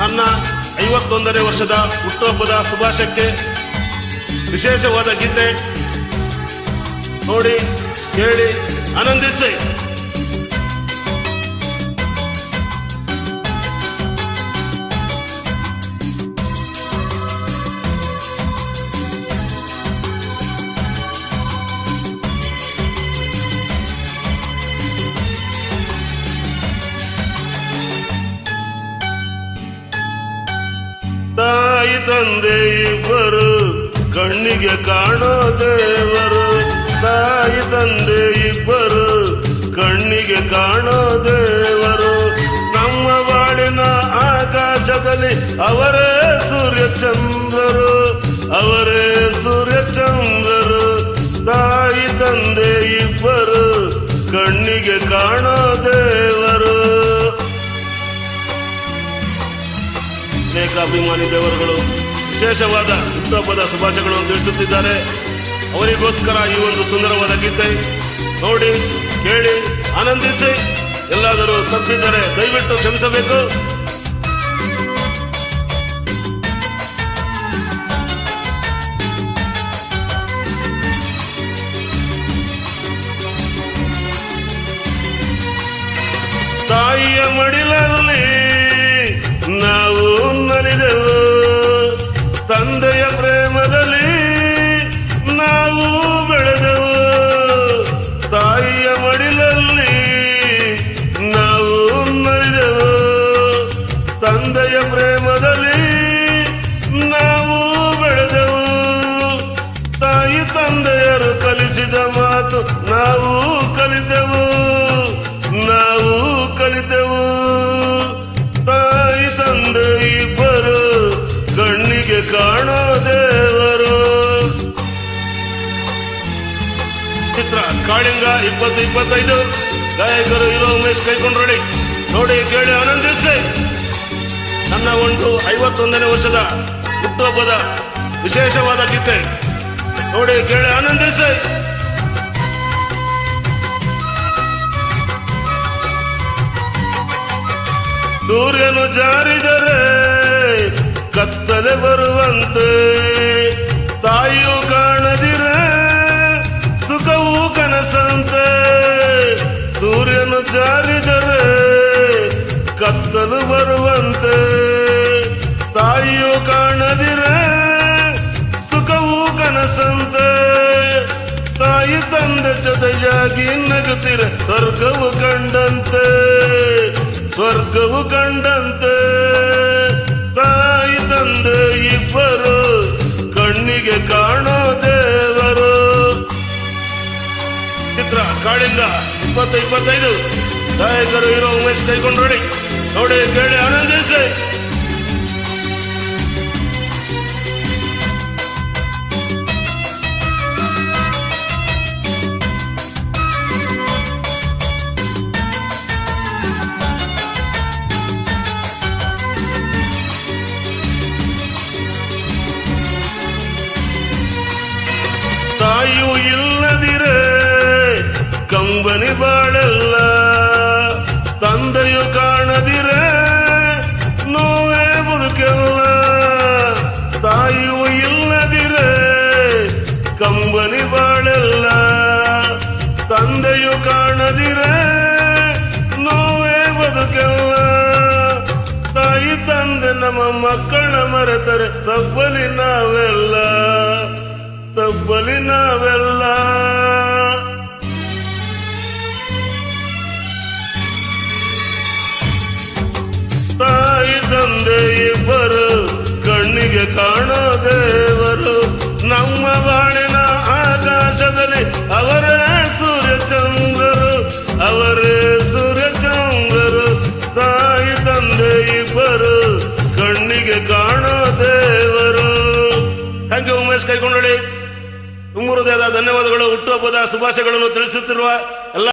ನನ್ನ 51ನೇ ವರ್ಷದ ಹುಟ್ಟುಹಬ್ಬದ ಶುಭಾಶಯಕ್ಕೆ ವಿಶೇಷವಾದ ಗೀತೆ ನೋಡಿ, ಕೇಳಿ, ಆನಂದಿಸಿ. ತಾಯಿ ತಂದೆ ಇಬ್ಬರು ಕಣ್ಣಿಗೆ ಕಾಣೋ ದೇವರು, ತಾಯಿ ತಂದೆ ಇಬ್ಬರು ಕಣ್ಣಿಗೆ ಕಾಣೋ ದೇವರು. ನಮ್ಮ ಬಾಳಿನ ಆಕಾಶದಲ್ಲಿ ಅವರೇ ಸೂರ್ಯಚಂದ್ರರು, ಅವರೇ ಸೂರ್ಯಚಂದ್ರರು. ತಾಯಿ ತಂದೆ ಇಬ್ಬರು ಕಣ್ಣಿಗೆ ಕಾಣೋ ದೇವರು. ಅನೇಕ ಅಭಿಮಾನಿ ದೇವರುಗಳು ವಿಶೇಷವಾದ ಹುಟ್ಟುಹಬ್ಬದ ಶುಭಾಶಯಗಳನ್ನು ತಿಳಿಸುತ್ತಿದ್ದಾರೆ. ಅವರಿಗೋಸ್ಕರ ಈ ಒಂದು ಸುಂದರವಾದ ಗೀತೆ ನೋಡಿ, ಕೇಳಿ, ಆನಂದಿಸಿ. ಎಲ್ಲಾದರೂ ತಪ್ಪಿದ್ದರೆ ದಯವಿಟ್ಟು ಕ್ಷಮಿಸಬೇಕು. ತಾಯಿಯ ಮಡಿಲಲ್ಲಿ ನಾವು ನಲಿದೆವು, ತಂದೆಯ ಪ್ರೇಮದಲ್ಲಿ ನಾವು ಬೆಳೆದೆವು. ತಾಯಿಯ ಮಡಿಲಲ್ಲಿ ನಾವು ನಲಿದೆವು, ತಂದೆಯ ಪ್ರೇಮದಲ್ಲಿ ನಾವು ಬೆಳೆದೆವು. ತಾಯಿ ತಂದೆಯರು ಕಲಿಸಿದ ಮಾತು ನಾವು ಕಲಿತೆವು, ನಾವು ಕಲಿತೆವು. ತಾಯಿ ತಂದೆ ಇಬ್ಬರು ಕಣ್ಣಿಗೆ ಕಾಣೋ ದೇವರು. ಚಿತ್ರ ಕಾಳಿಂಗ 2025 ಗಾಯಕರು ಇರೋ ಉಮೇಶ್ ಕೈಕೊಂಡ್ರೊಡಿ. ನೋಡಿ, ಕೇಳಿ, ಆನಂದಿಸಿ. ನನ್ನ ಒಂದು 51ನೇ ವರ್ಷದ ಹುಟ್ಟುಹಬ್ಬದ ವಿಶೇಷವಾದ ಗೀತೆ ನೋಡಿ, ಕೇಳಿ, ಆನಂದಿಸಿ. ಸೂರ್ಯನು ಜಾರಿದರೆ ಕತ್ತಲೆ ಬರುವಂತೆ, ತಾಯಿಯು ಕಾಣದಿರೆ ಸುಖವೂ ಕನಸಂತೆ. ಸೂರ್ಯನು ಜಾರಿದರೆ ಕತ್ತಲು ಬರುವಂತೆ, ತಾಯಿಯು ಕಾಣದಿರೆ ಸುಖವೂ ಕನಸಂತೆ. ತಾಯಿ ತಂದೆ ಜೊತೆಯಾಗಿ ನಗುತ್ತಿರೆ ಸ್ವರ್ಗವು ಕಂಡಂತೆ, ಸ್ವರ್ಗವು ಕಂಡಂತೆ. ತಾಯಿ ತಂದೆ ಇಬ್ಬರು ಕಣ್ಣಿಗೆ ಕಾಣೋ ದೇವರು. ಚಿತ್ರ ಕಾಳಿಂಗ 2025 ಗಾಯಕರು ಇರೋ ಉಮೇಶ್ ಕೈಕೊಂಡ್ರೊಡಿ. ನೋಡಿ, ಕೇಳಿ, ಆನಂದಿಸಿ. ತಾಯಿಯು ಇಲ್ಲದಿರೆ ಕಂಬನಿ ಬಾಳಲ್ಲ, ತಂದೆಯು ಕಾಣದಿರೆ ನೋವೇ ಬದುಕೆಲ್ಲ. ತಾಯಿಯು ಇಲ್ಲದಿರೆ ಕಂಬನಿ ಬಾಳಲ್ಲ, ತಂದೆಯು ಕಾಣದಿರೆ ನೋವೇ ಬದುಕೆಲ್ಲ. ತಾಯಿ ತಂದೆ ನಮ್ಮ ಮಕ್ಕಳ ಮರೆತರೆ ತಪ್ಪಲಿ ನಾವೆಲ್ಲ, ತಪ್ಪಲಿ ನಾವೆಲ್ಲ. ತಾಯಿ ತಂದೆ ಇಬ್ಬರು ಕಣ್ಣಿಗೆ ಕಾಣೋ ದೇವರು. ನಮ್ಮ ಬಾಳಿನ ಆಕಾಶದಲ್ಲಿ ಅವರೇ ಸೂರ್ಯಚಂದ್ರರು, ಅವರೇ ಸೂರ್ಯಚಂದ್ರರು. ತಾಯಿ ತಂದೆ ಇಬ್ಬರು ಕಣ್ಣಿಗೆ ಕಾಣೋ ದೇವರು. ಥ್ಯಾಂಕ್ ಯು ಉಮೇಶ್ ಕೈಕೊಂಡೊಡಿ. ತುಂಬ ಹೃದಯದ ಧನ್ಯವಾದಗಳು. ಹುಟ್ಟುಹಬ್ಬದ ಶುಭಾಶಯಗಳನ್ನು ತಿಳಿಸುತ್ತಿರುವ ಎಲ್ಲ